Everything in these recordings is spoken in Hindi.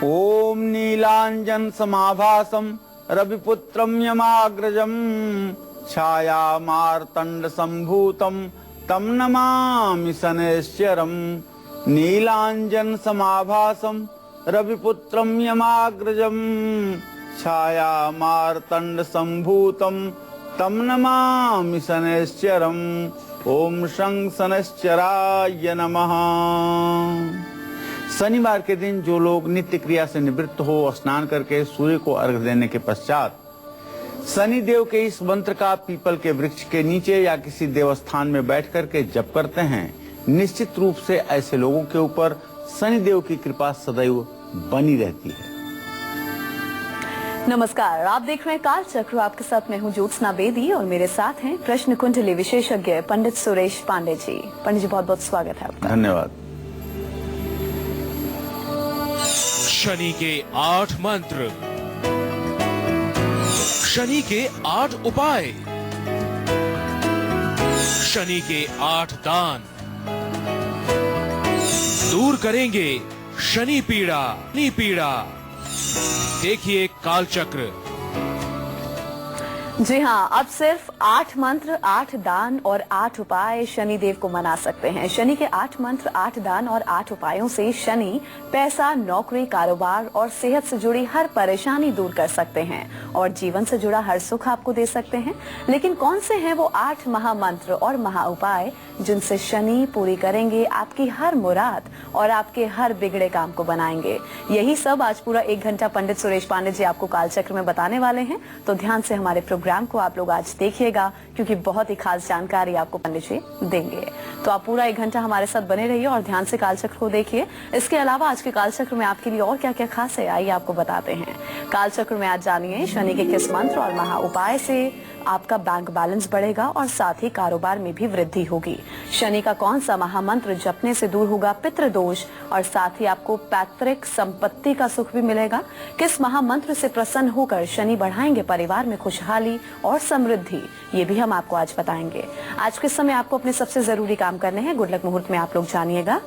ओम नीलांजन समाभासम रविपुत्रम यमाग्रजम छाया मार्तंड संभूतम तम नमामि शनैश्चरम। नीलांजन समाभासम रविपुत्रम यमाग्रजम छाया मार्तंड संभूतम तम नमामि शनैश्चरम। ओम शं शनैश्चराय नमः। शनिवार के दिन जो लोग नित्य क्रिया से निवृत्त हो, स्नान करके सूर्य को अर्घ्य देने के पश्चात शनि देव के इस मंत्र का पीपल के वृक्ष के नीचे या किसी देवस्थान में बैठ करके जप करते हैं, निश्चित रूप से ऐसे लोगों के ऊपर शनि देव की कृपा सदैव बनी रहती है। नमस्कार, आप देख रहे हैं काल चक्र। आपके साथ मैं हूं ज्योत्सना बेदी और मेरे साथ हैं प्रश्न कुंडली विशेषज्ञ पंडित सुरेश पांडे जी। पंडित जी, बहुत बहुत स्वागत है आपका। धन्यवाद। शनि के 8 मंत्र, शनि के 8 उपाय, शनि के 8 दान दूर करेंगे शनि पीड़ा। देखिए कालचक्र। जी हाँ, अब सिर्फ 8 मंत्र, 8 दान और 8 उपाय शनि देव को मना सकते हैं। शनि के 8 मंत्र, 8 दान और 8 उपायों से शनि पैसा, नौकरी, कारोबार और सेहत से जुड़ी हर परेशानी दूर कर सकते हैं और जीवन से जुड़ा हर सुख आपको दे सकते हैं। लेकिन कौन से हैं वो 8 महामंत्र और महा उपाय जिनसे शनि पूरी करेंगे आपकी हर मुराद और आपके हर बिगड़े काम को बनाएंगे? यही सब आज पूरा 1 घंटा पंडित सुरेश पांडे जी आपको कालचक्र में बताने वाले हैं। तो ध्यान से हमारे प्रोग्राम को आप लोग आज देखिएगा, क्योंकि बहुत ही खास जानकारी आपको पंडित जी देंगे। तो आप पूरा 1 घंटा हमारे साथ बने रहिए और ध्यान से कालचक्र को देखिए। इसके अलावा आज के कालचक्र में आपके लिए और क्या क्या खास है, आइए आपको बताते हैं। कालचक्र में आज जानिए शनि के किस मंत्र और महा उपाय से आपका बैंक बैलेंस बढ़ेगा और साथ ही कारोबार में भी वृद्धि होगी। शनि का कौन सा महामंत्र जपने से दूर होगा पितृदोष और साथ ही आपको पैतृक संपत्ति का सुख भी मिलेगा। किस महामंत्र से प्रसन्न होकर शनि बढ़ाएंगे परिवार में खुशहाली और समृद्धि, ये भी हम आपको आज बताएंगे। आज के समय आपको अपने सबसे जरूरी काम करने हैं। गुड लक मुहूर्त में आप लोग जानिएगा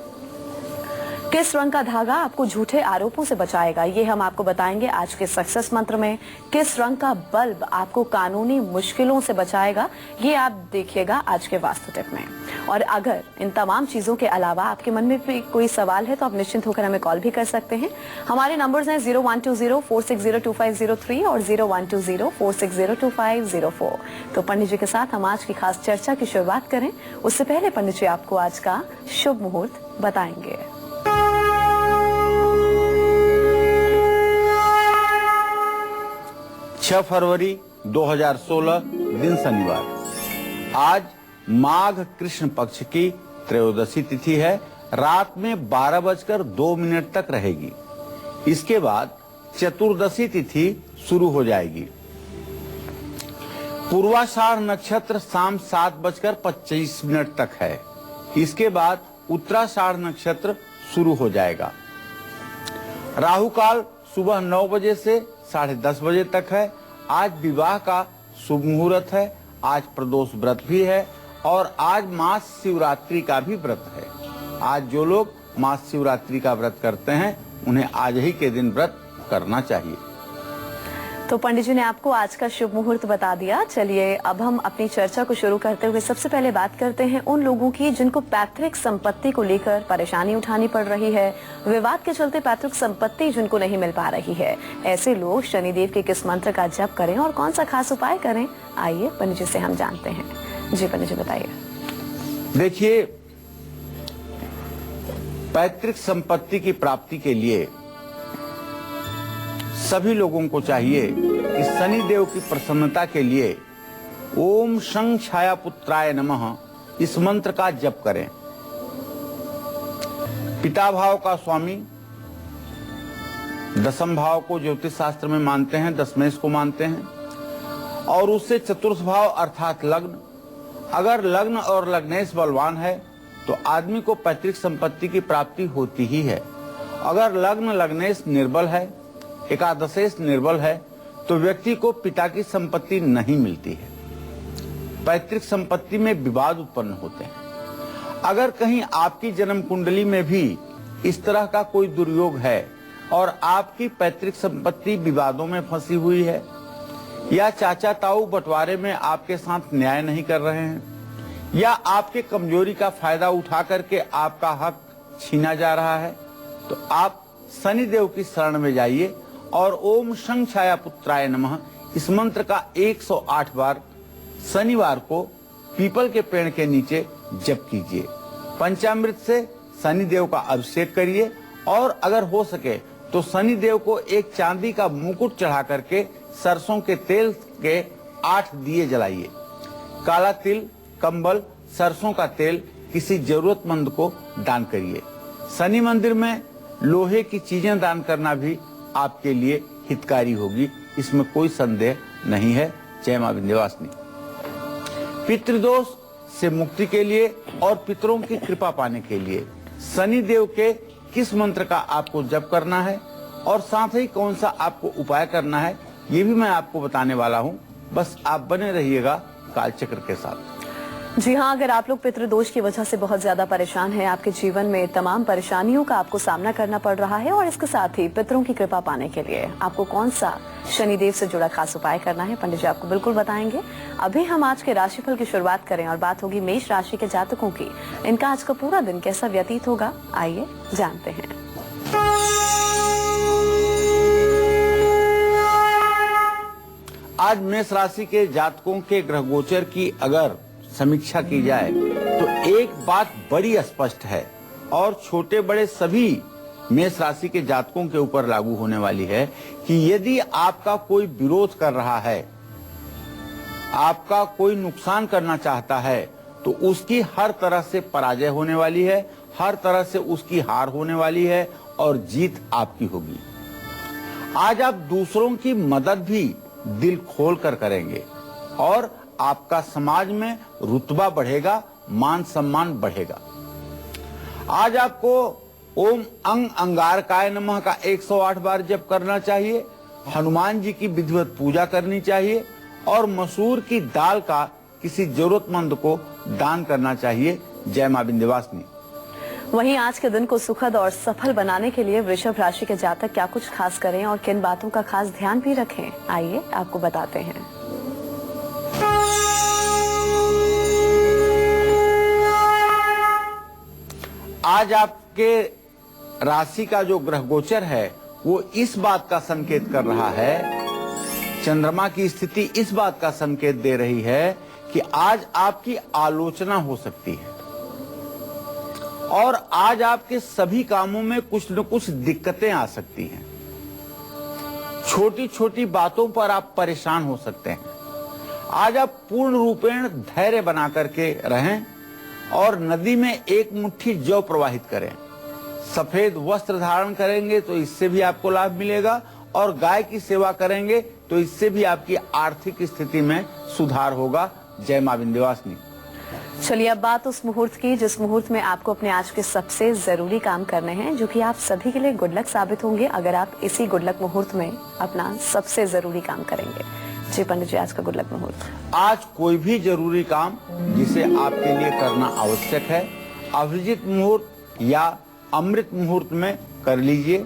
किस रंग का धागा आपको झूठे आरोपों से बचाएगा, ये हम आपको बताएंगे आज के सक्सेस मंत्र में। किस रंग का बल्ब आपको कानूनी मुश्किलों से बचाएगा, ये आप देखिएगा आज के वास्तु टिप में। और अगर इन तमाम चीजों के अलावा आपके मन में भी कोई सवाल है तो आप निश्चिंत होकर हमें कॉल भी कर सकते हैं। हमारे नंबर्स हैं 0120-460-2503 और 0120-460-2504। तो पंडित जी के साथ हम आज की खास चर्चा की शुरुआत करें, उससे पहले पंडित जी आपको आज का शुभ मुहूर्त बताएंगे। 6 फरवरी 2016 दिन शनिवार। आज माघ कृष्ण पक्ष की त्रयोदशी तिथि है। रात में 12:02 तक रहेगी। इसके बाद चतुर्दशी तिथि शुरू हो जाएगी। पूर्वाषाढ़ नक्षत्र शाम 7:25 तक है। इसके बाद उत्तराषाढ़ नक्षत्र शुरू हो जाएगा। राहु काल सुबह 9 बजे से 10:30 बजे तक है। आज विवाह का शुभ मुहूर्त है। आज प्रदोष व्रत भी है और आज मास शिवरात्रि का भी व्रत है। आज जो लोग मास शिवरात्रि का व्रत करते हैं उन्हें आज ही के दिन व्रत करना चाहिए। तो पंडित जी ने आपको आज का शुभ मुहूर्त बता दिया। चलिए अब हम अपनी चर्चा को शुरू करते हुए सबसे पहले बात करते हैं उन लोगों की जिनको पैतृक संपत्ति को लेकर परेशानी उठानी पड़ रही है, विवाद के चलते पैतृक संपत्ति जिनको नहीं मिल पा रही है। ऐसे लोग शनिदेव के किस मंत्र का जप करें और कौन सा खास उपाय करें, आइए पंडित जी से हम जानते हैं। जी पंडित जी बताइए। देखिए, पैतृक संपत्ति की प्राप्ति के लिए सभी लोगों को चाहिए कि शनि देव की प्रसन्नता के लिए ओम शं छायापुत्राय नमः इस मंत्र का जप करें। पिता भाव का स्वामी दशम भाव को ज्योतिष शास्त्र में मानते हैं, दशमेश को मानते हैं, और उससे चतुर्थ भाव अर्थात लग्न। अगर लग्न और लग्नेश बलवान है तो आदमी को पैतृक संपत्ति की प्राप्ति होती ही है। अगर लग्न लग्नेश निर्बल है, एकादशेश निर्बल है, तो व्यक्ति को पिता की संपत्ति नहीं मिलती है। पैतृक संपत्ति में विवाद उत्पन्न होते हैं। अगर कहीं आपकी जन्म कुंडली में भी इस तरह का कोई दुर्योग है, और आपकी पैतृक संपत्ति विवादों में फंसी हुई है, या चाचा ताऊ बंटवारे में आपके साथ न्याय नहीं कर रहे हैं, या आपके कमजोरी का फायदा उठा करके आपका हक छीना जा रहा है, तो आप शनिदेव की शरण में जाइए और ओम शं छाया पुत्राय नमः इस मंत्र का 108 बार शनिवार को पीपल के पेड़ के नीचे जप कीजिए। पंचामृत से शनिदेव का अभिषेक करिए और अगर हो सके तो शनिदेव को एक चांदी का मुकुट चढ़ा करके सरसों के तेल के 8 दिए जलाइए। काला तिल, कंबल, सरसों का तेल किसी जरूरतमंद को दान करिए। शनि मंदिर में लोहे की चीजें दान करना भी आपके लिए हितकारी होगी, इसमें कोई संदेह नहीं है। जय मां विंध्यवासिनी। पितृदोष से मुक्ति के लिए और पितरों की कृपा पाने के लिए शनि देव के किस मंत्र का आपको जप करना है और साथ ही कौन सा आपको उपाय करना है, ये भी मैं आपको बताने वाला हूँ। बस आप बने रहिएगा कालचक्र के साथ। जी हाँ, अगर आप लोग पितृदोष की वजह से बहुत ज्यादा परेशान हैं, आपके जीवन में तमाम परेशानियों का आपको सामना करना पड़ रहा है और इसके साथ ही पितरों की कृपा पाने के लिए आपको कौन सा शनिदेव से जुड़ा खास उपाय करना है, पंडित जी आपको बिल्कुल बताएंगे। अभी हम आज के राशिफल की शुरुआत करें और बात होगी मेष राशि के जातकों की। इनका आज का पूरा दिन कैसा व्यतीत होगा, आइए जानते हैं। आज मेष राशि के जातकों के ग्रह गोचर की अगर समीक्षा की जाए तो एक बात बड़ी स्पष्ट है और छोटे बड़े सभी मेष राशि के जातकों के ऊपर लागू होने वाली है कि यदि आपका कोई विरोध कर रहा है, आपका कोई नुकसान करना चाहता है, तो उसकी हर तरह से पराजय होने वाली है, हर तरह से उसकी हार होने वाली है और जीत आपकी होगी। आज आप दूसरों की मदद भी दिल खोल कर करेंगे और आपका समाज में रुतबा बढ़ेगा, मान सम्मान बढ़ेगा। आज आपको ओम अंग अंगारकाय नमः का 108 बार जप करना चाहिए, हनुमान जी की विधिवत पूजा करनी चाहिए और मसूर की दाल का किसी जरूरतमंद को दान करना चाहिए। जय मां विंध्यवासिनी। वहीं आज के दिन को सुखद और सफल बनाने के लिए वृषभ राशि के जातक क्या कुछ खास करें और किन बातों का खास ध्यान भी रखें, आइए आपको बताते हैं। आज आपके राशि का जो ग्रह गोचर है वो इस बात का संकेत कर रहा है, चंद्रमा की स्थिति इस बात का संकेत दे रही है कि आज आपकी आलोचना हो सकती है और आज आपके सभी कामों में कुछ न कुछ दिक्कतें आ सकती हैं। छोटी छोटी बातों पर आप परेशान हो सकते हैं। आज आप पूर्ण रूपेण धैर्य बना करके रहें और नदी में एक मुट्ठी जौ प्रवाहित करें। सफेद वस्त्र धारण करेंगे तो इससे भी आपको लाभ मिलेगा और गाय की सेवा करेंगे तो इससे भी आपकी आर्थिक स्थिति में सुधार होगा। जय मां विंध्यवासिनी। चलिए अब बात उस मुहूर्त की जिस मुहूर्त में आपको अपने आज के सबसे जरूरी काम करने हैं, जो कि आप सभी के लिए गुड लक साबित होंगे अगर आप इसी गुड लक मुहूर्त में अपना सबसे जरूरी काम करेंगे। जी पंडित जी, आज का गुड लक मुहूर्त। आज कोई भी जरूरी काम जिसे आपके लिए करना आवश्यक है, अभिजीत मुहूर्त या अमृत मुहूर्त में कर लीजिए।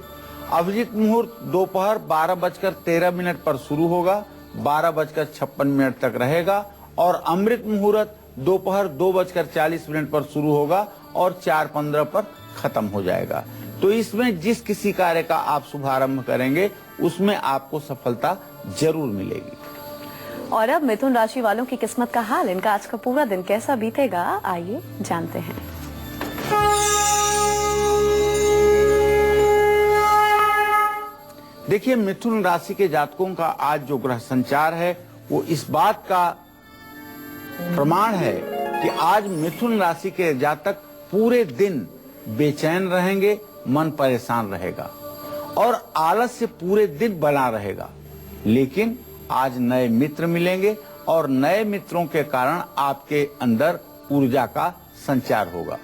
अभिजीत मुहूर्त दोपहर 12:13 पर शुरू होगा, 12:56 तक रहेगा और अमृत मुहूर्त दोपहर 2:40 पर शुरू होगा और 4:15 पर खत्म हो जाएगा। तो इसमें जिस किसी कार्य का आप शुभारंभ करेंगे उसमें आपको सफलता जरूर मिलेगी। और अब मिथुन राशि वालों की किस्मत का हाल, इनका आज का पूरा दिन कैसा बीतेगा, आइए जानते हैं। देखिए, मिथुन राशि के जातकों का आज जो ग्रह संचार है वो इस बात का प्रमाण है कि आज मिथुन राशि के जातक पूरे दिन बेचैन रहेंगे, मन परेशान रहेगा और आलस्य पूरे दिन बना रहेगा। लेकिन आज नए मित्र मिलेंगे और नए मित्रों के कारण आपके अंदर ऊर्जा का संचार होगा।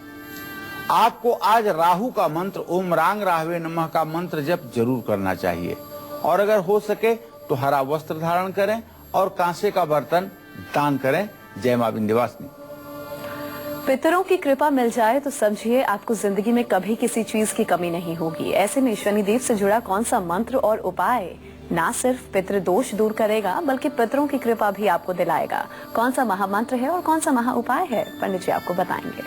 आपको आज राहु का मंत्र ओम रांग राहवे नमः का मंत्र जप जरूर करना चाहिए और अगर हो सके तो हरा वस्त्र धारण करें और कांसे का बर्तन दान करें। जय मां विंध्यवासिनी। पितरों की कृपा मिल जाए तो समझिए आपको जिंदगी में कभी किसी चीज की कमी नहीं होगी। ऐसे में शनिदेव से जुड़ा कौन सा मंत्र और उपाय ना सिर्फ पितृ दोष दूर करेगा बल्कि पितरों की कृपा भी आपको दिलाएगा? कौन सा महामंत्र है और कौन सा महा उपाय है, पंडित जी आपको बताएंगे।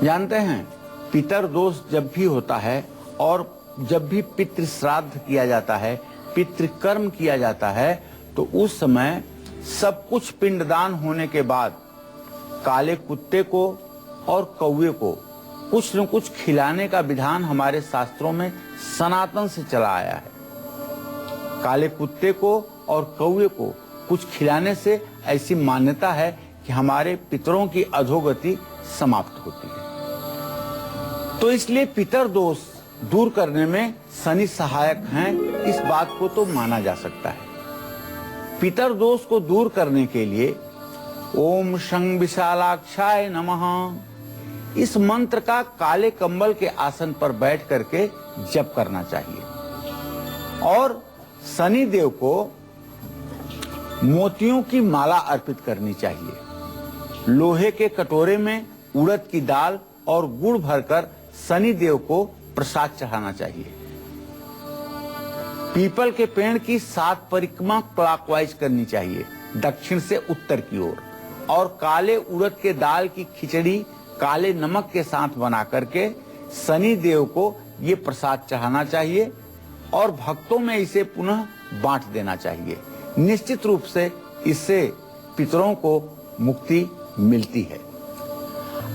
जानते हैं, पितर दोष जब भी होता है और जब भी पितृ श्राद्ध किया जाता है, पितृकर्म किया जाता है, तो उस समय सब कुछ पिंडदान होने के बाद काले कुत्ते को और कौवे को कुछ न कुछ खिलाने का विधान हमारे शास्त्रों में सनातन से चला आया है। काले कुत्ते को और कौवे को कुछ खिलाने से ऐसी मान्यता है कि हमारे पितरों की अधोगति समाप्त होती है। तो इसलिए पितर दोष दूर करने में शनि सहायक हैं, इस बात को तो माना जा सकता है। पितर दोष को दूर करने के लिए ओम शं विशालाक्षाय नमः इस मंत्र का काले कंबल के आसन पर बैठ करके जप करना चाहिए और शनि देव को मोतियों की माला अर्पित करनी चाहिए। लोहे के कटोरे में उड़द की दाल और गुड़ भरकर शनि देव को प्रसाद चढ़ाना चाहिए। पीपल के पेड़ की 7 परिक्रमा क्लॉकवाइज करनी चाहिए, दक्षिण से उत्तर की ओर, और काले उड़द के दाल की खिचड़ी काले नमक के साथ बना करके शनि देव को ये प्रसाद चढ़ाना चाहिए और भक्तों में इसे पुनः बांट देना चाहिए। निश्चित रूप से इससे पितरों को मुक्ति मिलती है।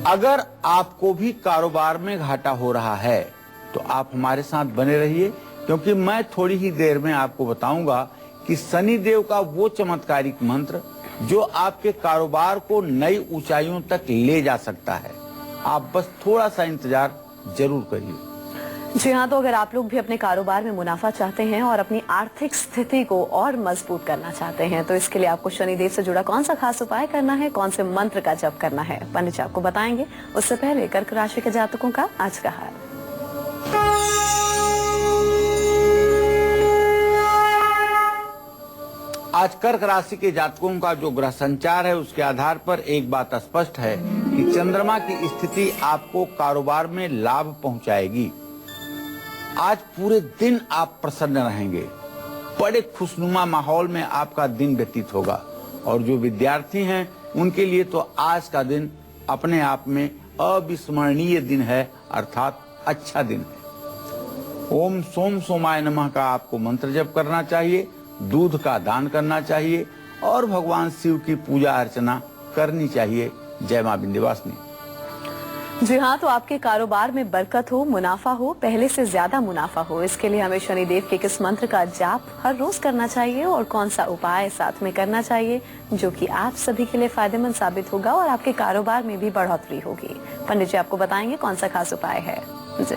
अगर आपको भी कारोबार में घाटा हो रहा है तो आप हमारे साथ बने रहिए, क्योंकि मैं थोड़ी ही देर में आपको बताऊंगा कि शनि देव का वो चमत्कारिक मंत्र जो आपके कारोबार को नई ऊंचाइयों तक ले जा सकता है। आप बस थोड़ा सा इंतजार जरूर करिए। जी हाँ, तो अगर आप लोग भी अपने कारोबार में मुनाफा चाहते हैं और अपनी आर्थिक स्थिति को और मजबूत करना चाहते हैं तो इसके लिए आपको शनिदेव से जुड़ा कौन सा खास उपाय करना है, कौन से मंत्र का जप करना है, पंडित जी आपको बताएंगे। उससे पहले कर्क राशि के जातकों का आज का हाल। आज कर्क राशि के जातकों का जो ग्रह संचार है उसके आधार पर एक बात स्पष्ट है कि चंद्रमा की स्थिति आपको कारोबार में लाभ पहुंचाएगी। आज पूरे दिन आप प्रसन्न रहेंगे, बड़े खुशनुमा माहौल में आपका दिन व्यतीत होगा और जो विद्यार्थी हैं उनके लिए तो आज का दिन अपने आप में अविस्मरणीय दिन है, अर्थात अच्छा दिन है। ओम सोम सोमाय नमः का आपको मंत्र जप करना चाहिए, दूध का दान करना चाहिए और भगवान शिव की पूजा अर्चना करनी चाहिए। जय मां विंध्यवासिनी। जी हाँ, तो आपके कारोबार में बरकत हो, मुनाफा हो, पहले से ज्यादा मुनाफा हो, इसके लिए हमें शनिदेव के किस मंत्र का जाप हर रोज करना चाहिए और कौन सा उपाय साथ में करना चाहिए जो कि आप सभी के लिए फायदेमंद साबित होगा और आपके कारोबार में भी बढ़ोतरी होगी। पंडित जी आपको बताएंगे कौन सा खास उपाय है। जी।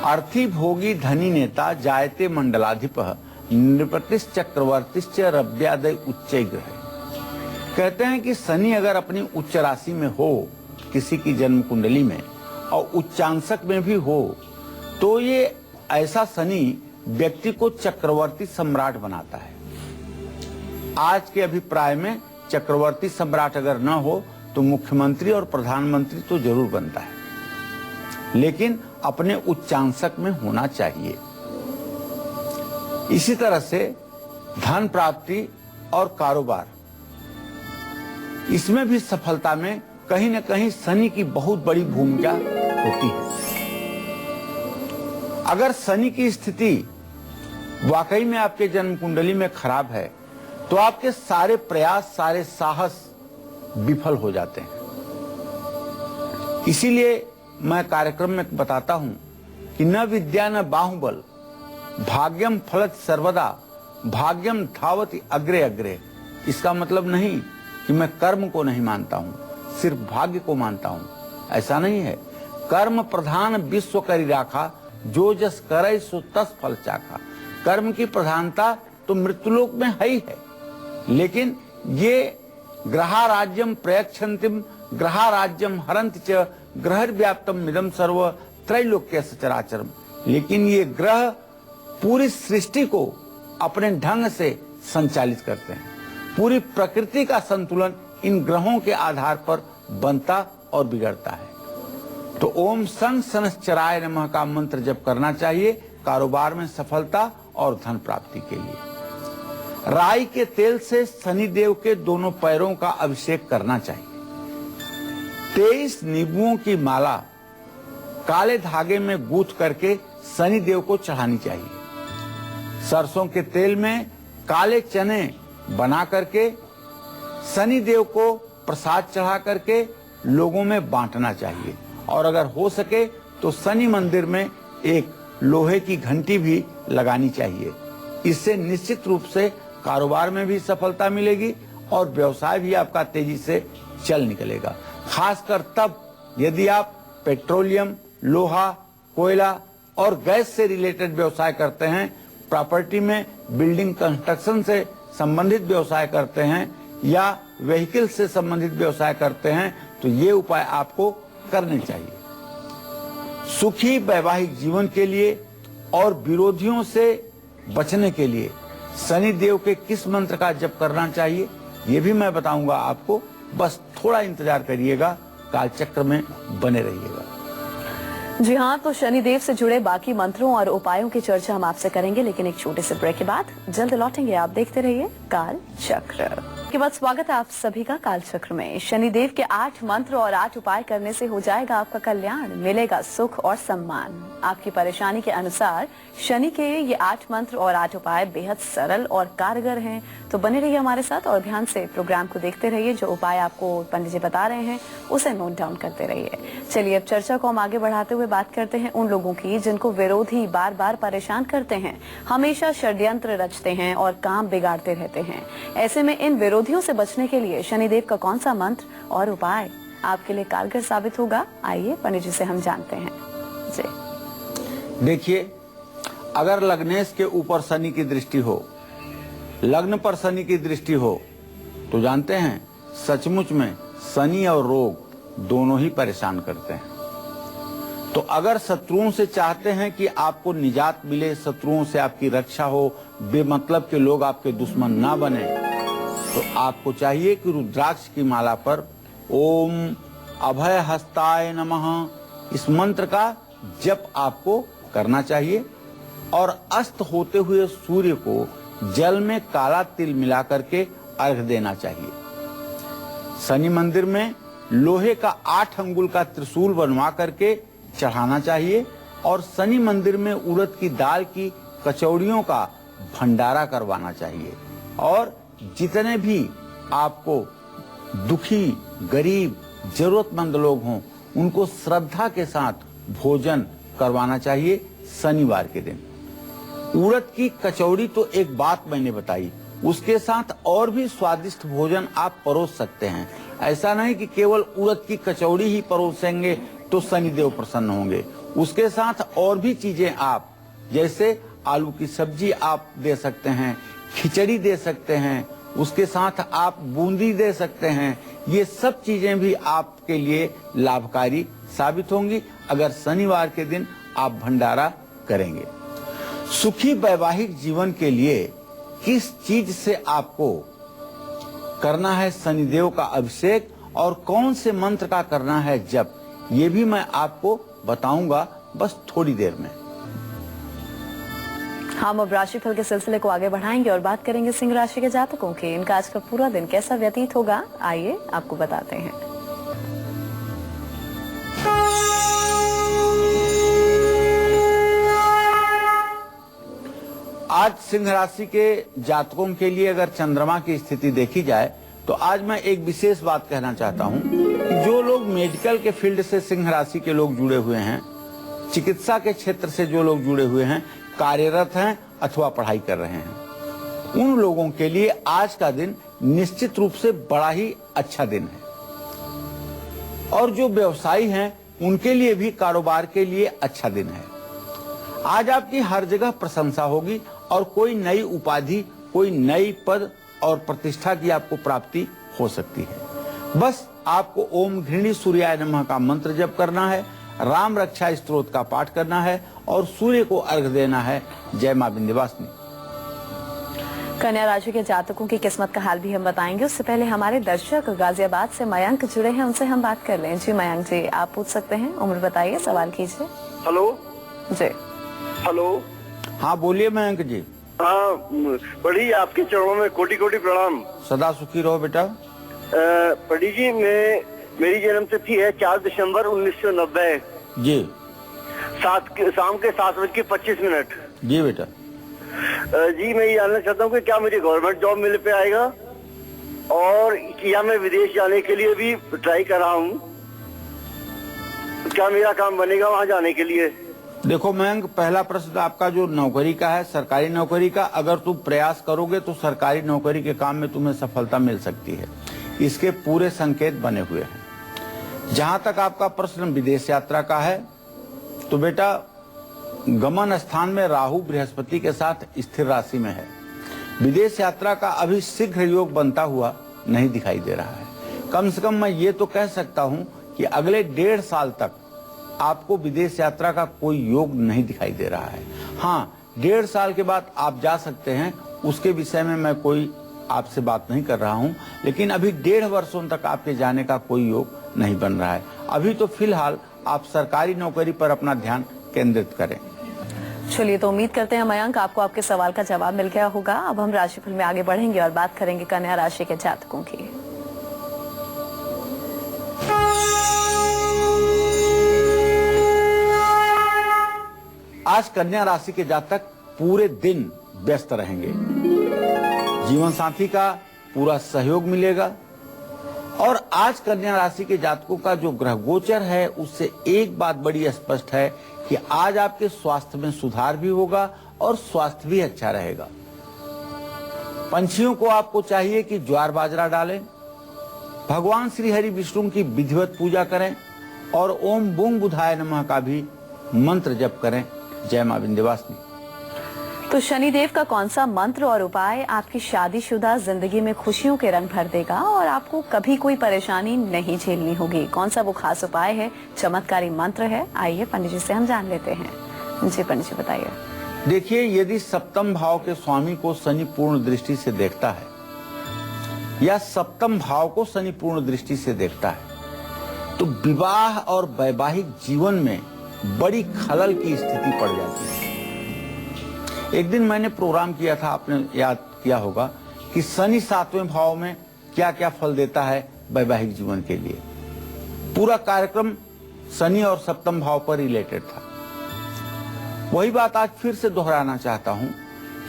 अर्थी भोगी धनी नेता जायते मंडलाधिपः नृपतिश्च चक्रवर्तिश्च रव्यादय उच्च ग्रह। कहते हैं कि शनि अगर अपनी उच्च राशि में हो किसी की जन्म कुंडली में और उच्चांशक में भी हो तो ये ऐसा शनि व्यक्ति को चक्रवर्ती सम्राट बनाता है। आज के अभिप्राय में चक्रवर्ती सम्राट अगर न हो तो मुख्यमंत्री और प्रधानमंत्री तो जरूर बनता है, लेकिन अपने उच्चांशक में होना चाहिए। इसी तरह से धन प्राप्ति और कारोबार, इसमें भी सफलता में कहीं न कहीं शनि की बहुत बड़ी भूमिका होती है। अगर शनि की स्थिति वाकई में आपके जन्म कुंडली में खराब है तो आपके सारे प्रयास, सारे साहस विफल हो जाते हैं। इसीलिए मैं कार्यक्रम में बताता हूं कि न विद्या न बाहुबल, भाग्यम फलत सर्वदा, भाग्यम धावति अग्रे अग्रे। इसका मतलब नहीं कि मैं कर्म को नहीं मानता हूं, सिर्फ भाग्य को मानता हूं, ऐसा नहीं है। कर्म प्रधान विश्व करी राखा, जो जस करे सो तस फल चाखा। कर्म की प्रधानता तो मृत्युलोक में है ही है, लेकिन ये ग्रहा राज्यम प्रयच्छन्तिम ग्रहा राज्यम हरन्ति च ग्रहव्याप्तम मिदम सर्व त्रैलोक्य सचराचरम। लेकिन ये ग्रह पूरी सृष्टि को अपने ढंग से संचालित करते हैं। पूरी प्रकृति का संतुलन इन ग्रहों के आधार पर बनता और बिगड़ता है। तो ओम सन शनश्चराय नमः का मंत्र जप करना चाहिए कारोबार में सफलता और धन प्राप्ति के लिए। राई के तेल से शनिदेव के दोनों पैरों का अभिषेक करना चाहिए। 23 नींबुओं की माला काले धागे में गूंथ करके शनिदेव को चढ़ानी चाहिए। सरसों के तेल में काले चने बना करके शनिदेव को प्रसाद चढ़ा करके लोगों में बांटना चाहिए। और अगर हो सके तो शनि मंदिर में एक लोहे की घंटी भी लगानी चाहिए। इससे निश्चित रूप से कारोबार में भी सफलता मिलेगी और व्यवसाय भी आपका तेजी से चल निकलेगा। खासकर तब यदि आप पेट्रोलियम, लोहा, कोयला और गैस से रिलेटेड व्यवसाय करते हैं, प्रॉपर्टी में बिल्डिंग कंस्ट्रक्शन से संबंधित व्यवसाय करते हैं या व्हीकल से संबंधित व्यवसाय करते हैं, तो ये उपाय आपको करने चाहिए। सुखी वैवाहिक जीवन के लिए और विरोधियों से बचने के लिए शनि देव के किस मंत्र का जप करना चाहिए, ये भी मैं बताऊंगा आपको। बस थोड़ा इंतजार करिएगा, कालचक्र में बने रहिएगा। जी हाँ, तो शनिदेव से जुड़े बाकी मंत्रों और उपायों की चर्चा हम आपसे करेंगे, लेकिन एक छोटे से ब्रेक के बाद जल्द लौटेंगे। आप देखते रहिए काल चक्र। के बाद स्वागत है आप सभी का काल चक्र में। शनिदेव के 8 मंत्र और 8 उपाय करने से हो जाएगा आपका कल्याण, मिलेगा सुख और सम्मान। आपकी परेशानी के अनुसार शनि के ये 8 मंत्र और 8 उपाय बेहद सरल और कारगर हैं। तो बने रहिए हमारे साथ और ध्यान से प्रोग्राम को देखते रहिए। जो उपाय आपको पंडित जी बता रहे हैं उसे नोट डाउन करते रहिए। चलिए अब चर्चा को हम आगे बढ़ाते हुए बात करते हैं उन लोगों की जिनको विरोधी बार बार परेशान करते हैं, हमेशा षड्यंत्र रचते हैं और काम बिगाड़ते रहते हैं। ऐसे में इन विरोधियों से बचने के लिए शनिदेव का कौन सा मंत्र और उपाय आपके लिए कारगर साबित होगा, आइए पंडित जी से हम जानते हैं। जी देखिए, अगर लग्नेश के ऊपर शनि की दृष्टि हो, लग्न पर शनि की दृष्टि हो, तो जानते हैं सचमुच में शनि और रोग दोनों ही परेशान करते हैं। तो अगर शत्रुओं से चाहते हैं कि आपको निजात मिले, शत्रुओं से आपकी रक्षा हो, बेमतलब के लोग आपके दुश्मन ना बने, तो आपको चाहिए कि रुद्राक्ष की माला पर ओम अभय हस्ताय नमः इस मंत्र का जप आपको करना चाहिए और अस्त होते हुए सूर्य को जल में काला तिल मिला करके अर्घ देना चाहिए। शनि मंदिर में लोहे का 8 अंगुल का त्रिशूल बनवा करके चढ़ाना चाहिए और शनि मंदिर में उड़द की दाल की कचौड़ियों का भंडारा करवाना चाहिए। और जितने भी आपको दुखी, गरीब, जरूरतमंद लोग हों, उनको श्रद्धा के साथ भोजन करवाना चाहिए शनिवार के दिन। उड़द की कचौड़ी तो एक बात मैंने बताई, उसके साथ और भी स्वादिष्ट भोजन आप परोस सकते हैं। ऐसा नहीं कि केवल उड़द की कचौड़ी ही परोसेंगे तो शनिदेव प्रसन्न होंगे। उसके साथ और भी चीजें आप, जैसे आलू की सब्जी आप दे सकते हैं, खिचड़ी दे सकते हैं, उसके साथ आप बूंदी दे सकते हैं। ये सब चीजें भी आपके लिए लाभकारी साबित होंगी अगर शनिवार के दिन आप भंडारा करेंगे। सुखी वैवाहिक जीवन के लिए किस चीज से आपको करना है शनिदेव का अभिषेक और कौन से मंत्र का करना है जप, ये भी मैं आपको बताऊंगा बस थोड़ी देर में। हम अब राशिफल के सिलसिले को आगे बढ़ाएंगे और बात करेंगे सिंह राशि के जातकों की। इनका आज का पूरा दिन कैसा व्यतीत होगा, आइए आपको बताते हैं। आज सिंह राशि के जातकों के लिए अगर चंद्रमा की स्थिति देखी जाए तो आज मैं एक विशेष बात कहना चाहता हूं कि जो लोग मेडिकल के फील्ड से सिंह राशि के लोग जुड़े हुए हैं, चिकित्सा के क्षेत्र से जो लोग जुड़े हुए हैं, कार्यरत हैं अथवा पढ़ाई कर रहे हैं, उन लोगों के लिए आज का दिन निश्चित रूप से बड़ा ही अच्छा दिन है। और जो व्यवसायी हैं उनके लिए भी कारोबार के लिए अच्छा दिन है। आज आपकी हर जगह प्रशंसा होगी और कोई नई उपाधि, कोई नई पद और प्रतिष्ठा की आपको प्राप्ति हो सकती है। बस आपको ओम घृणी सूर्याय नमः का मंत्र जप करना है, राम रक्षा स्तोत्र का पाठ करना है और सूर्य को अर्घ देना है। जय मां विंध्यवासिनी। कन्या राशि के जातकों की किस्मत का हाल भी हम बताएंगे। उससे पहले हमारे दर्शक गाजियाबाद से मयंक जुड़े हैं, उनसे हम बात कर लें। जी मयंक जी, आप पूछ सकते हैं, उम्र बताइए, सवाल कीजिए। हेलो जी हेलो। हाँ बोलिए मयंक जी। हाँ, बड़ी आपके चरणों में कोटि कोटि प्रणाम। सदा सुखी रहो बेटा। बड़ी जी, मेरी जन्म तिथि है 4 दिसंबर 1990 जी शाम के 7:25। जी बेटा। जी मैं ये जानना चाहता हूँ कि क्या मुझे गवर्नमेंट जॉब मिल पे आएगा, और क्या मैं विदेश जाने के लिए भी ट्राई कर रहा हूँ, क्या मेरा काम बनेगा वहाँ जाने के लिए? देखो मयंक, पहला प्रश्न आपका जो नौकरी का है, सरकारी नौकरी का, अगर तुम प्रयास करोगे तो सरकारी नौकरी के काम में तुम्हें सफलता मिल सकती है। इसके पूरे संकेत बने हुए हैं। जहां तक आपका प्रश्न विदेश यात्रा का है, तो बेटा गमन स्थान में राहु बृहस्पति के साथ स्थिर राशि में है। विदेश यात्रा का अभी शीघ्र योग बनता हुआ नहीं दिखाई दे रहा है। कम से कम मैं ये तो कह सकता हूं कि अगले 1.5 साल तक आपको विदेश यात्रा का कोई योग नहीं दिखाई दे रहा है। हाँ, 1.5 साल के बाद आप जा सकते हैं, उसके विषय में मैं कोई आपसे बात नहीं कर रहा हूं, लेकिन अभी 1.5 वर्षों तक आपके जाने का कोई योग नहीं बन रहा है। अभी तो फिलहाल आप सरकारी नौकरी पर अपना ध्यान केंद्रित करें। चलिए, तो उम्मीद करते हैं मयंक आपको आपके सवाल का जवाब मिल गया होगा। अब हम राशिफल में आगे बढ़ेंगे और बात करेंगे कन्या राशि के जातकों की। आज कन्या राशि के जातक पूरे दिन व्यस्त रहेंगे। जीवन साथी का पूरा सहयोग मिलेगा, और आज कन्या राशि के जातकों का जो ग्रह गोचर है, उससे एक बात बड़ी स्पष्ट है कि आज आपके स्वास्थ्य में सुधार भी होगा और स्वास्थ्य भी अच्छा रहेगा। पंछियों को आपको चाहिए कि ज्वार बाजरा डालें, भगवान श्री हरि विष्णु की विधिवत पूजा करें, और ओम बूंग बुधाय नमः का भी मंत्र जप करें। जय मां विंध्यवासिनी। तो शनिदेव का कौन सा मंत्र और उपाय आपकी शादीशुदा जिंदगी में खुशियों के रंग भर देगा और आपको कभी कोई परेशानी नहीं झेलनी होगी? कौन सा वो खास उपाय है, चमत्कारी मंत्र है? आइए पंडित जी से हम जान लेते हैं। जी पंडित जी बताइए। देखिए, यदि सप्तम भाव के स्वामी को शनि पूर्ण दृष्टि से देखता है, या सप्तम भाव को शनि पूर्ण दृष्टि से देखता है, तो विवाह और वैवाहिक जीवन में बड़ी खलल की स्थिति पड़ जाती है। एक दिन मैंने प्रोग्राम किया था, आपने याद किया होगा, कि शनि 7वें भाव में क्या क्या फल देता है वैवाहिक जीवन के लिए। पूरा कार्यक्रम शनि और सप्तम भाव पर रिलेटेड था। वही बात आज फिर से दोहराना चाहता हूं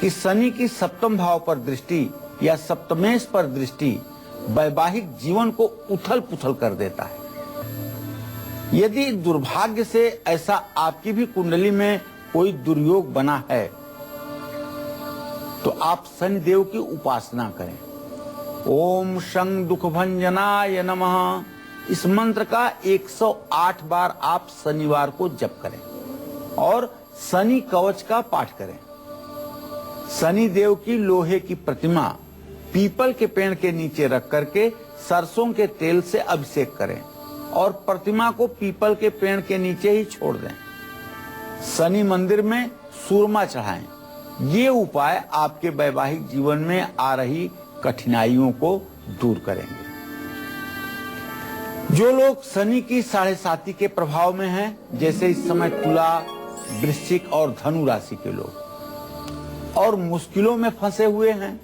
कि शनि की सप्तम भाव पर दृष्टि या सप्तमेश पर दृष्टि वैवाहिक जीवन को उथल पुथल कर देता है। यदि दुर्भाग्य से ऐसा आपकी भी कुंडली में कोई दुर्योग बना है, तो आप शनिदेव की उपासना करें। ओम शं दुख भंजनाय नमः, इस मंत्र का 108 बार आप शनिवार को जप करें, और शनि कवच का पाठ करें। शनिदेव की लोहे की प्रतिमा पीपल के पेड़ के नीचे रख करके सरसों के तेल से अभिषेक करें, और प्रतिमा को पीपल के पेड़ के नीचे ही छोड़ दें। शनि मंदिर में सूरमा चढ़ाएं। ये उपाय आपके वैवाहिक जीवन में आ रही कठिनाइयों को दूर करेंगे। जो लोग शनि की 7.5 के प्रभाव में हैं, जैसे इस समय तुला, वृश्चिक और धनु राशि के लोग, और मुश्किलों में फंसे हुए हैं,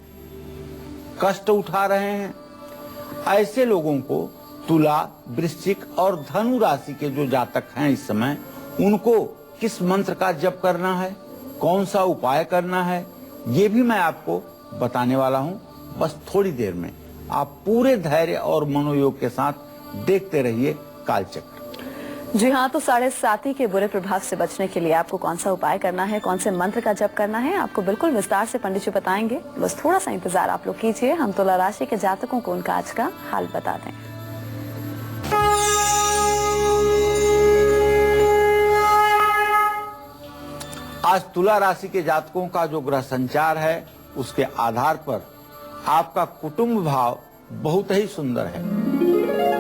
कष्ट उठा रहे हैं, ऐसे लोगों को तुला, वृश्चिक और धनु राशि के जो जातक हैं इस समय, उनको किस मंत्र का जप करना है, कौन सा उपाय करना है, ये भी मैं आपको बताने वाला हूं। बस थोड़ी देर में आप पूरे धैर्य और मनोयोग के साथ देखते रहिए कालचक्र। जी हाँ, तो 7.5 के बुरे प्रभाव से बचने के लिए आपको कौन सा उपाय करना है, कौन से मंत्र का जप करना है, आपको बिल्कुल विस्तार से पंडित जी बताएंगे। बस थोड़ा सा इंतजार आप लोग कीजिए, हम तुला राशि के जातकों को उनका आज का हाल बता दें। आज तुला राशि के जातकों का जो ग्रह संचार है, उसके आधार पर आपका कुटुंब भाव बहुत ही सुंदर है,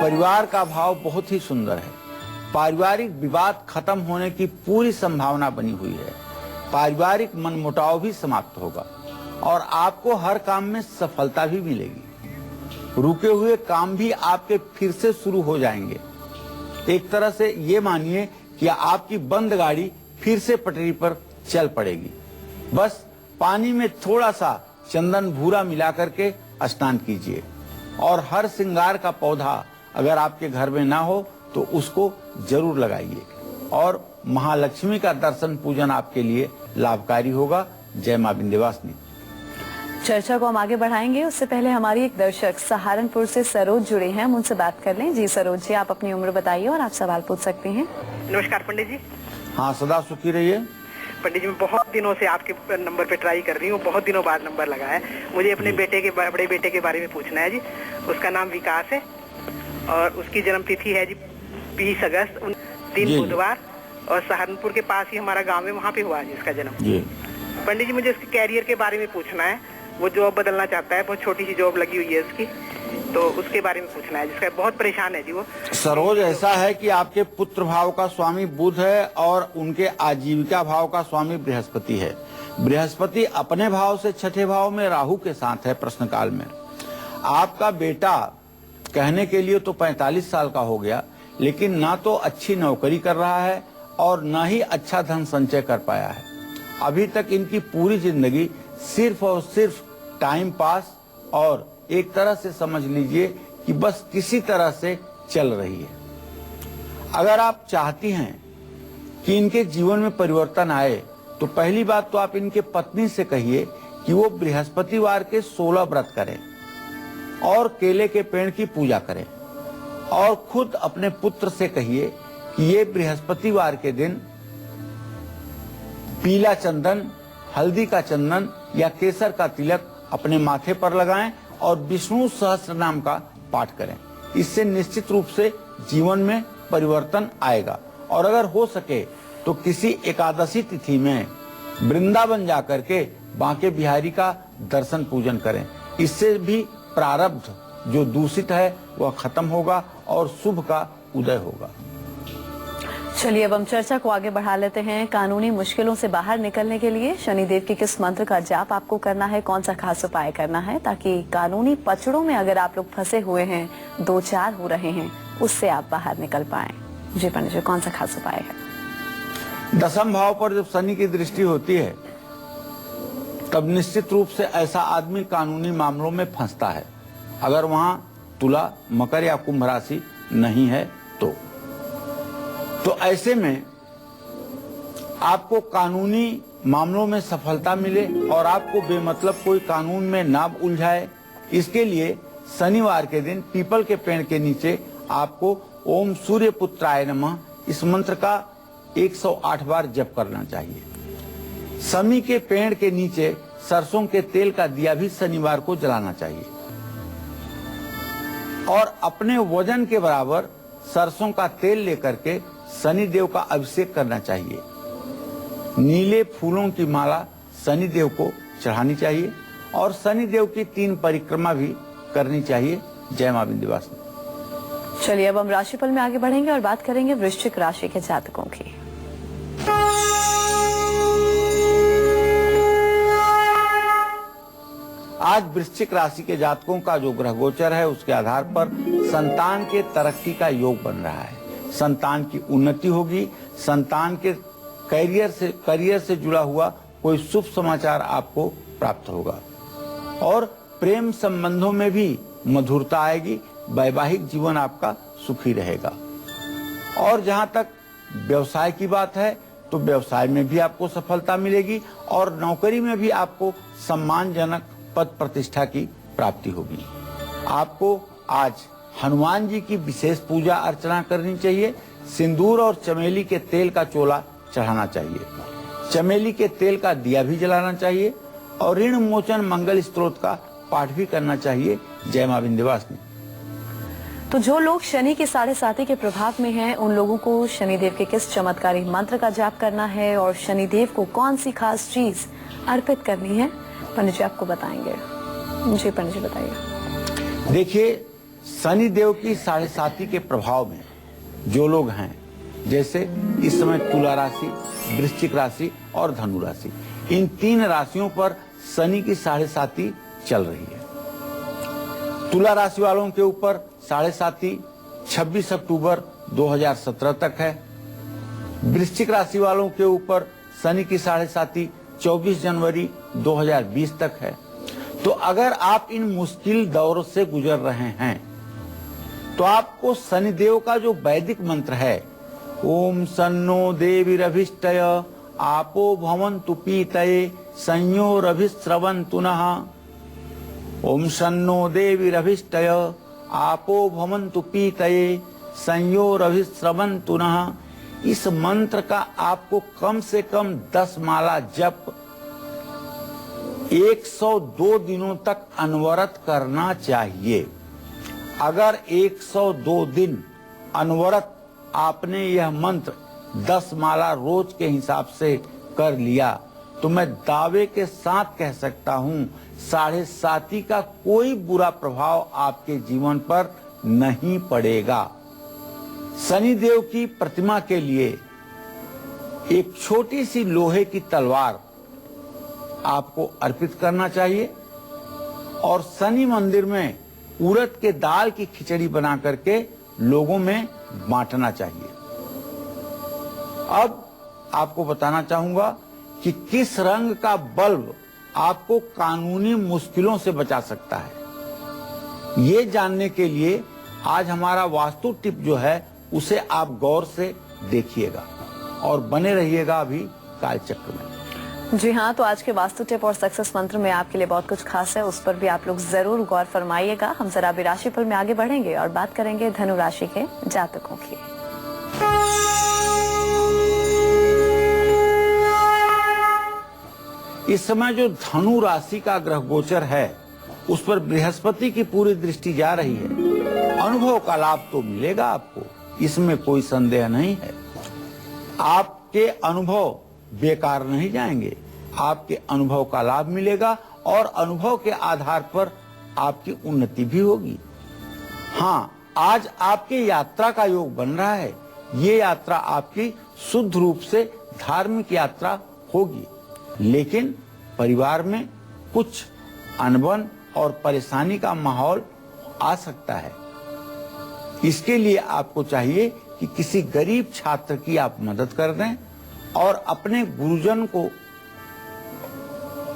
परिवार का भाव बहुत ही सुंदर है, पारिवारिक विवाद खत्म होने की पूरी संभावना बनी हुई है, पारिवारिक मनमुटाव भी समाप्त होगा, और आपको हर काम में सफलता भी मिलेगी। रुके हुए काम भी आपके फिर से शुरू हो जाएंगे। एक तरह से ये मानिए कि आपकी बंद गाड़ी फिर से पटरी पर चल पड़ेगी। बस पानी में थोड़ा सा चंदन भूरा मिला करके स्नान कीजिए और हर श्रृंगार का पौधा अगर आपके घर में ना हो तो उसको जरूर लगाइए और महालक्ष्मी का दर्शन पूजन आपके लिए लाभकारी होगा। जय मां विंध्यवासिनी। चर्चा को हम आगे बढ़ाएंगे, उससे पहले हमारी एक दर्शक सहारनपुर से सरोज जुड़े हैं, हम उनसे बात कर लें। जी सरोज जी, आप अपनी उम्र बताइए और आप सवाल पूछ सकते हैं। नमस्कार पंडित जी। हाँ, सदा सुखी रहिए। पंडित जी, मैं बहुत दिनों से आपके नंबर पे ट्राई कर रही हूँ, बहुत दिनों बाद नंबर लगा है। मुझे अपने बड़े बेटे के बारे में पूछना है जी। उसका नाम विकास है और उसकी जन्म तिथि है जी 20 अगस्त, दिन बुधवार, और सहारनपुर के पास ही हमारा गांव है, वहाँ पे हुआ है जी इसका जन्म। पंडित जी, मुझे उसके कैरियर के बारे में पूछना है। वो जॉब बदलना चाहता है, बहुत छोटी सी जॉब लगी हुई है उसकी, तो उसके बारे में पूछना है, जिसका बहुत परेशान है जी वो। सरोज, ऐसा है कि आपके पुत्र भाव का स्वामी बुध है और उनके आजीविका भाव का स्वामी बृहस्पति है। बृहस्पति अपने भाव से छठे भाव में राहु के साथ है प्रश्न काल में। आपका बेटा कहने के लिए तो 45 साल का हो गया, लेकिन ना तो अच्छी नौकरी कर रहा है और ना ही अच्छा धन संचय कर पाया है। अभी तक इनकी पूरी जिंदगी सिर्फ और सिर्फ टाइम पास और एक तरह से समझ लीजिए कि बस किसी तरह से चल रही है। अगर आप चाहती हैं कि इनके जीवन में परिवर्तन आए तो पहली बात तो आप इनके पत्नी से कहिए कि वो बृहस्पतिवार के 16 व्रत करें और केले के पेड़ की पूजा करें, और खुद अपने पुत्र से कहिए कि ये बृहस्पतिवार के दिन पीला चंदन, हल्दी का चंदन या केसर का तिलक अपने माथे पर लगाएं और विष्णु सहस्त्र नाम का पाठ करें। इससे निश्चित रूप से जीवन में परिवर्तन आएगा। और अगर हो सके तो किसी एकादशी तिथि में वृंदावन जाकर के बांके बिहारी का दर्शन पूजन करें। इससे भी प्रारब्ध जो दूषित है वह खत्म होगा और शुभ का उदय होगा। चलिए अब हम चर्चा को आगे बढ़ा लेते हैं। कानूनी मुश्किलों से बाहर निकलने के लिए शनिदेव के किस मंत्र का जाप आपको करना है, कौन सा खास उपाय करना है, ताकि कानूनी पचड़ों में अगर आप लोग फंसे हुए हैं, 2-4 हो रहे हैं, उससे आप बाहर निकल पाएं। जी पंडित जी, कौन सा खास उपाय है? दशम भाव पर जब शनि की दृष्टि होती है तब निश्चित रूप से ऐसा आदमी कानूनी मामलों में फंसता है। अगर वहां तुला, मकर या कुंभ राशि नहीं है तो ऐसे में आपको कानूनी मामलों में सफलता मिले और आपको बेमतलब कोई कानून में ना उलझाए, इसके लिए शनिवार के दिन पीपल के पेड़ के नीचे आपको ओम सूर्य पुत्राय नमः इस मंत्र का 108 बार जप करना चाहिए। शमी के पेड़ के नीचे सरसों के तेल का दिया भी शनिवार को जलाना चाहिए और अपने वजन के बराबर सरसों का तेल लेकर के शनि देव का अभिषेक करना चाहिए। नीले फूलों की माला शनि देव को चढ़ानी चाहिए और शनि देव की 3 परिक्रमा भी करनी चाहिए। जय मां विंध्यवासिनी। चलिए अब हम राशिफल में आगे बढ़ेंगे और बात करेंगे वृश्चिक राशि के जातकों की। आज वृश्चिक राशि के जातकों का जो ग्रह गोचर है उसके आधार पर संतान के तरक्की का योग बन रहा है। संतान की उन्नति होगी। संतान के करियर से जुड़ा हुआ कोई शुभ समाचार आपको प्राप्त होगा और प्रेम संबंधों में भी मधुरता आएगी। वैवाहिक जीवन आपका सुखी रहेगा। और जहां तक व्यवसाय की बात है तो व्यवसाय में भी आपको सफलता मिलेगी और नौकरी में भी आपको सम्मानजनक पद प्रतिष्ठा की प्राप्ति होगी। आपको आज हनुमान जी की विशेष पूजा अर्चना करनी चाहिए। सिंदूर और चमेली के तेल का चोला चढ़ाना चाहिए। चमेली के तेल का दिया भी जलाना चाहिए और ऋण मोचन मंगल स्तोत्र का पाठ भी करना चाहिए। जय मां विंध्यवासिनी। तो जो लोग शनि के 7.5 के प्रभाव में हैं, उन लोगों को शनिदेव के किस चमत्कारी मंत्र का जाप करना है और शनिदेव को कौन सी खास चीज अर्पित करनी है, पंडित जी आपको बताएंगे। जी पंडित जी बताइए। देखिए, शनि देव की 7.5 के प्रभाव में जो लोग हैं, जैसे इस समय तुला राशि, वृश्चिक राशि और धनु राशि, इन 3 राशियों पर शनि की 7.5 चल रही है। तुला राशि वालों के ऊपर 7.5 26 अक्टूबर 2017 तक है। वृश्चिक राशि वालों के ऊपर शनि की 7.5 24 जनवरी 2020 तक है। तो अगर आप इन मुश्किल दौर से गुजर रहे हैं तो आपको शनिदेव का जो वैदिक मंत्र है, ओम सन्नो देवीरभिष्टय आपो भवन्तु पीतये संयोरभिस्रवन्तु नः, ओम सन्नो देवीरभिष्टय आपो भवन्तु पीतये संयोरभिस्रवन्तु नः। इस मंत्र का आपको कम से कम 10 माला जप 102 दिनों तक अनवरत करना चाहिए। अगर 102 दिन अनवरत आपने यह मंत्र 10 माला रोज के हिसाब से कर लिया तो मैं दावे के साथ कह सकता हूं 7.5 का कोई बुरा प्रभाव आपके जीवन पर नहीं पड़ेगा। शनिदेव की प्रतिमा के लिए एक छोटी सी लोहे की तलवार आपको अर्पित करना चाहिए और शनि मंदिर में उड़द के दाल की खिचड़ी बना करके लोगों में बांटना चाहिए। अब आपको बताना चाहूंगा कि किस रंग का बल्ब आपको कानूनी मुश्किलों से बचा सकता है। ये जानने के लिए आज हमारा वास्तु टिप जो है उसे आप गौर से देखिएगा और बने रहिएगा अभी कालचक्र में। जी हाँ, तो आज के वास्तु टिप और सक्सेस मंत्र में आपके लिए बहुत कुछ खास है, उस पर भी आप लोग जरूर गौर फरमाइएगा। हम जरा भी राशिफल में आगे बढ़ेंगे और बात करेंगे धनु राशि के जातकों की। इस समय जो धनु राशि का ग्रह गोचर है उस पर बृहस्पति की पूरी दृष्टि जा रही है। अनुभव का लाभ तो मिलेगा आपको, इसमें कोई संदेह नहीं है। आपके अनुभव बेकार नहीं जाएंगे, आपके अनुभव का लाभ मिलेगा और अनुभव के आधार पर आपकी उन्नति भी होगी। हाँ, आज आपकी यात्रा का योग बन रहा है। ये यात्रा आपकी शुद्ध रूप से धार्मिक यात्रा होगी, लेकिन परिवार में कुछ अनबन और परेशानी का माहौल आ सकता है। इसके लिए आपको चाहिए कि किसी गरीब छात्र की आप मदद कर दें और अपने गुरुजन को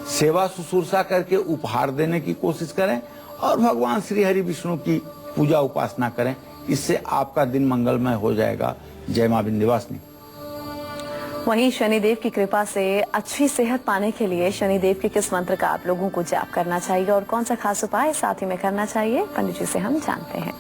सेवा शुश्रूषा करके उपहार देने की कोशिश करें और भगवान श्री हरि विष्णु की पूजा उपासना करें। इससे आपका दिन मंगलमय हो जाएगा। जय मां विंध्यवासिनी। वहीं शनिदेव की कृपा से अच्छी सेहत पाने के लिए शनिदेव के किस मंत्र का आप लोगों को जाप करना चाहिए और कौन सा खास उपाय साथ ही में करना चाहिए, पंडित जी से हम जानते हैं।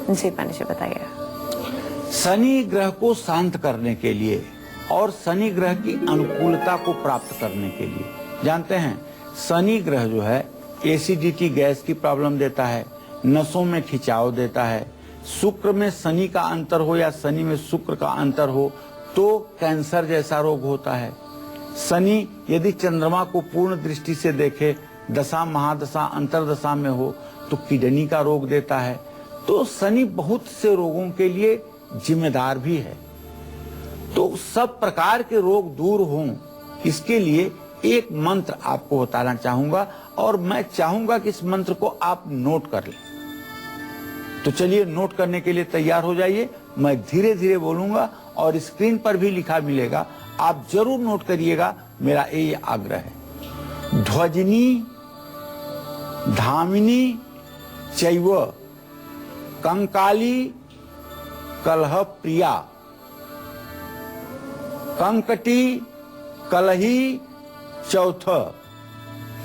जी पंडित जी बताइए। शनि ग्रह को शांत करने के लिए और शनि ग्रह की अनुकूलता को प्राप्त करने के लिए, जानते हैं शनि ग्रह जो है एसिडिटी गैस की प्रॉब्लम देता है, नसों में खिंचाव देता है। शुक्र में शनि का अंतर हो या शनि में शुक्र का अंतर हो तो कैंसर जैसा रोग होता है। शनि यदि चंद्रमा को पूर्ण दृष्टि से देखे, दशा महादशा अंतरदशा में हो तो किडनी का रोग देता है। तो शनि बहुत से रोगों के लिए जिम्मेदार भी है। तो सब प्रकार के रोग दूर हों, इसके लिए एक मंत्र आपको बताना चाहूंगा और मैं चाहूंगा कि इस मंत्र को आप नोट कर लें। तो चलिए नोट करने के लिए तैयार हो जाइए। मैं धीरे धीरे बोलूंगा और स्क्रीन पर भी लिखा मिलेगा, आप जरूर नोट करिएगा। मेरा ये आग्रह है। ध्वजिनी धामिनी चैव कंकाली कलह प्रिया कंकटी कलही चौथ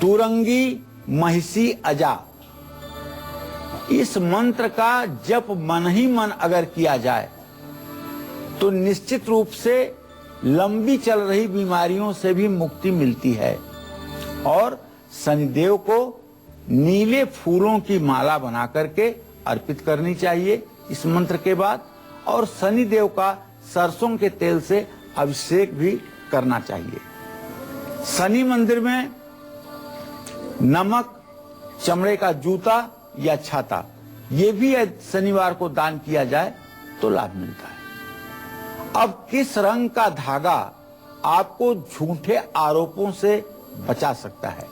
तुरंगी महिषी अजा। इस मंत्र का जप मन ही मन अगर किया जाए तो निश्चित रूप से लंबी चल रही बीमारियों से भी मुक्ति मिलती है। और शनिदेव को नीले फूलों की माला बना करके अर्पित करनी चाहिए इस मंत्र के बाद, और शनिदेव का सरसों के तेल से अभिषेक भी करना चाहिए। शनि मंदिर में नमक, चमड़े का जूता या छाता, ये भी शनिवार को दान किया जाए तो लाभ मिलता है। अब किस रंग का धागा आपको झूठे आरोपों से बचा सकता है।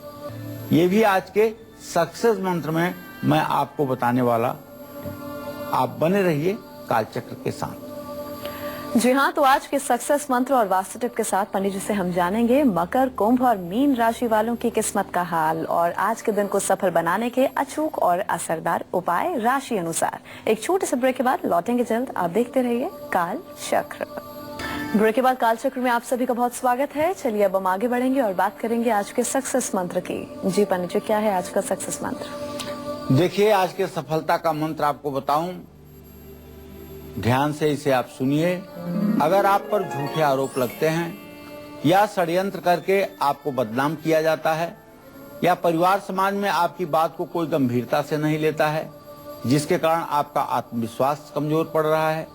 ये भी आज के सक्सेस मंत्र में मैं आपको बताने वाला। आप बने रहिए कालचक्र के साथ। जी हाँ, तो आज के सक्सेस मंत्र और वास्तु टिप के साथ पंडित जी से हम जानेंगे मकर, कुंभ और मीन राशि वालों की किस्मत का हाल और आज के दिन को सफल बनाने के अचूक और असरदार उपाय राशि अनुसार। एक छोटे से ब्रेक के बाद लौटेंगे जल्द। आप देखते रहिए काल चक्र। ब्रेक के बाद काल चक्र में आप सभी का बहुत स्वागत है। चलिए अब हम आगे बढ़ेंगे और बात करेंगे आज के सक्सेस मंत्र की। जी पंडित जी, क्या है आज का सक्सेस मंत्र? देखिए, आज के सफलता का मंत्र आपको बताऊं, ध्यान से इसे आप सुनिए। अगर आप पर झूठे आरोप लगते हैं या षड्यंत्र करके आपको बदनाम किया जाता है या परिवार समाज में आपकी बात को कोई गंभीरता से नहीं लेता है, जिसके कारण आपका आत्मविश्वास कमजोर पड़ रहा है,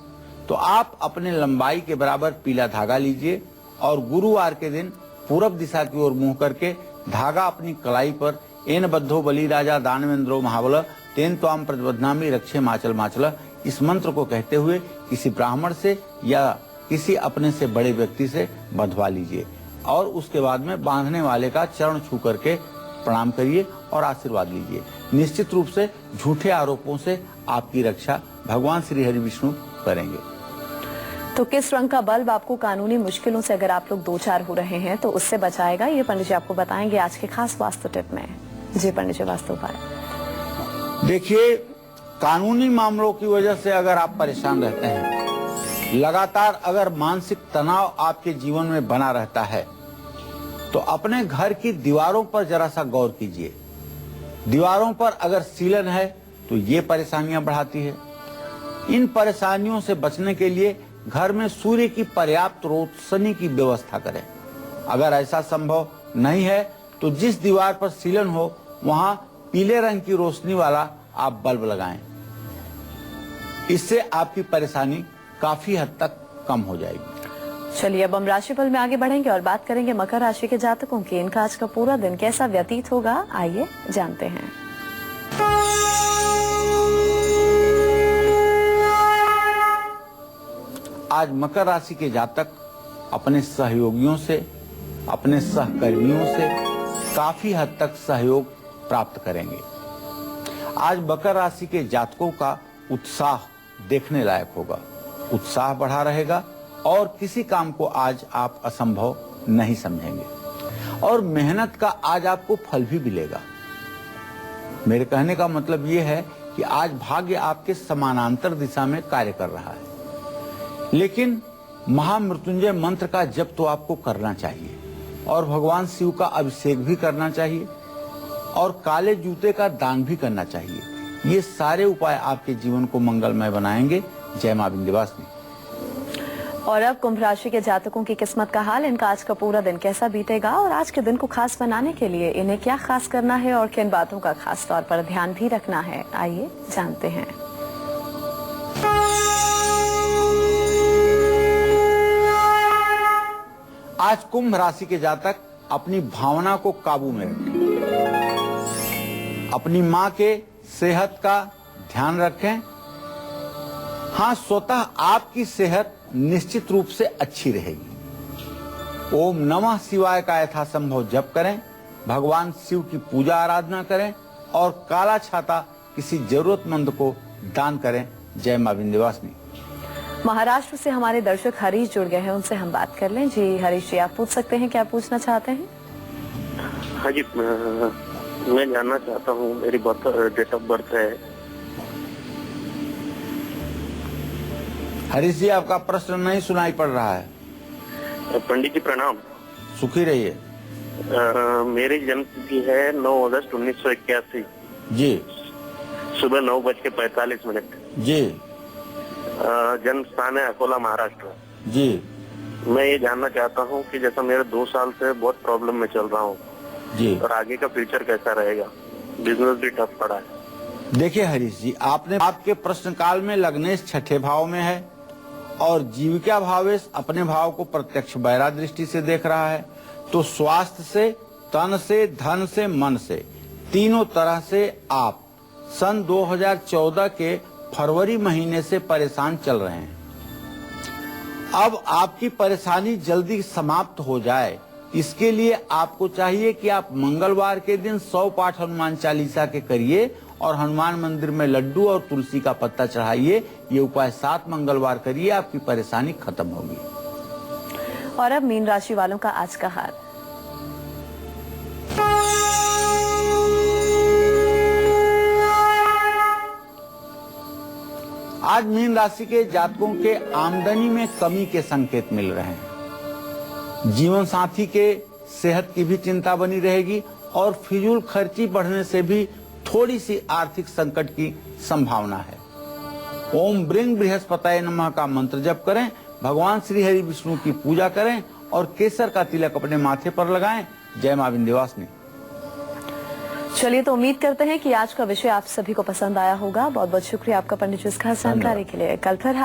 तो आप अपने लंबाई के बराबर पीला धागा लीजिए और गुरुवार के दिन पूरब दिशा की ओर मुंह करके धागा अपनी कलाई पर एन बद्धो बलि राजा दानवेंद्रो महाबल तेन त्वाम प्रबध्नामि रक्षे माचल माचल, इस मंत्र को कहते हुए किसी ब्राह्मण से या किसी अपने से बड़े व्यक्ति से बंधवा लीजिए और उसके बाद में बांधने वाले का चरण छू करके प्रणाम करिए और आशीर्वाद लीजिए। निश्चित रूप से झूठे आरोपों से आपकी रक्षा भगवान श्री हरि विष्णु करेंगे। तो किस रंग का बल्ब आपको कानूनी मुश्किलों से अगर आप लोग दो चार हो रहे हैं तो उससे बचाएगा, ये पंडित जी आपको बताएंगे आज के खास वास्तु टिप में। जी पंडित जी, वास्तु उपाय। देखिए, कानूनी मामलों की वजह से अगर आप परेशान रहते हैं, लगातार अगर मानसिक तनाव आपके जीवन में बना रहता है, तो अपने घर की दीवारों पर जरा सा गौर कीजिए। दीवारों पर अगर सीलन है तो ये परेशानियां बढ़ाती है। इन परेशानियों से बचने के लिए घर में सूर्य की पर्याप्त रोशनी की व्यवस्था करें। अगर ऐसा संभव नहीं है तो जिस दीवार पर सीलन हो वहां पीले रंग की रोशनी वाला आप बल्ब लगाएं। इससे आपकी परेशानी काफी हद तक कम हो जाएगी। चलिए अब हम राशिफल में आगे बढ़ेंगे और बात करेंगे मकर राशि के जातकों की। इनका आज का पूरा दिन कैसा व्यतीत होगा, आइए जानते हैं। आज मकर राशि के जातक अपने सहयोगियों से, अपने सहकर्मियों से काफी हद तक सहयोग प्राप्त करेंगे। आज मकर राशि के जातकों का उत्साह देखने लायक होगा। उत्साह बढ़ा रहेगा और किसी काम को आज आप असंभव नहीं समझेंगे और मेहनत का आज आपको फल भी मिलेगा। मेरे कहने का मतलब ये है कि आज भाग्य आपके समानांतर दिशा में कार्य कर रहा है, लेकिन महामृत्युंजय मंत्र का जप तो आपको करना चाहिए और भगवान शिव का अभिषेक भी करना चाहिए और काले जूते का दान भी करना चाहिए। ये सारे उपाय आपके जीवन को मंगलमय बनाएंगे। जय मां विंध्यवासिनी। और अब कुंभ राशि के जातकों की किस्मत का हाल। इनका आज का पूरा दिन कैसा बीतेगा और आज के दिन को खास बनाने के लिए इन्हें क्या खास करना है और किन बातों का खास तौर पर ध्यान भी रखना है, आइए जानते हैं। आज कुंभ राशि के जातक अपनी भावना को काबू में रखें, अपनी मां के सेहत का ध्यान रखें। हाँ, स्वतः आपकी सेहत निश्चित रूप से अच्छी रहेगी। ओम नमः शिवाय का यथासंभव जप करें, भगवान शिव की पूजा आराधना करें और काला छाता किसी जरूरतमंद को दान करें। जय मां विंध्यवासिनी। महाराष्ट्र से हमारे दर्शक हरीश जुड़ गए हैं, उनसे हम बात कर लें। जी हरीश जी, आप पूछ सकते हैं, क्या पूछना चाहते हैं? हाँ जी, मैं जानना चाहता हूँ, मेरी डेट ऑफ बर्थ है। हरीश जी, आपका प्रश्न नहीं सुनाई पड़ रहा है। पंडित जी प्रणाम। सुखी रहिए। मेरी जन्म तिथि है 9 अगस्त 1981 जी। सुबह 9:45 जी। जन्म स्थान है अकोला, महाराष्ट्र जी। मैं ये जानना चाहता हूँ कि जैसा मेरे 2 साल से बहुत प्रॉब्लम में चल रहा हूँ जी, और आगे का फ्यूचर कैसा रहेगा, बिजनेस भी टफ पड़ा है। देखिए हरीश जी, आपके प्रश्न काल में लग्नेश छठे भाव में है और जीविका भावेश अपने भाव को प्रत्यक्ष बैरा दृष्टि से देख रहा है। तो स्वास्थ्य से, तन से, धन से, मन से, तीनों तरह से आप सन 2014 के फरवरी महीने से परेशान चल रहे हैं। अब आपकी परेशानी जल्दी समाप्त हो जाए इसके लिए आपको चाहिए कि आप मंगलवार के दिन 100 पाठ हनुमान चालीसा के करिए और हनुमान मंदिर में लड्डू और तुलसी का पत्ता चढ़ाइए। ये उपाय 7 मंगलवार करिए, आपकी परेशानी खत्म होगी। और अब मीन राशि वालों का आज का हाल। आज मीन राशि के जातकों के आमदनी में कमी के संकेत मिल रहे हैं। जीवन साथी के सेहत की भी चिंता बनी रहेगी और फिजूल खर्ची बढ़ने से भी थोड़ी सी आर्थिक संकट की संभावना है। ओम ब्रिंग बृहस्पतये नमः का मंत्र जप करें, भगवान श्री हरि विष्णु की पूजा करें और केसर का तिलक अपने माथे पर लगाएं। जय मां विंध्यवासिनी। चलिए, तो उम्मीद करते हैं कि आज का विषय आप सभी को पसंद आया होगा। बहुत बहुत शुक्रिया आपका पंडित जी इस खास जानकारी के लिए। कल फिर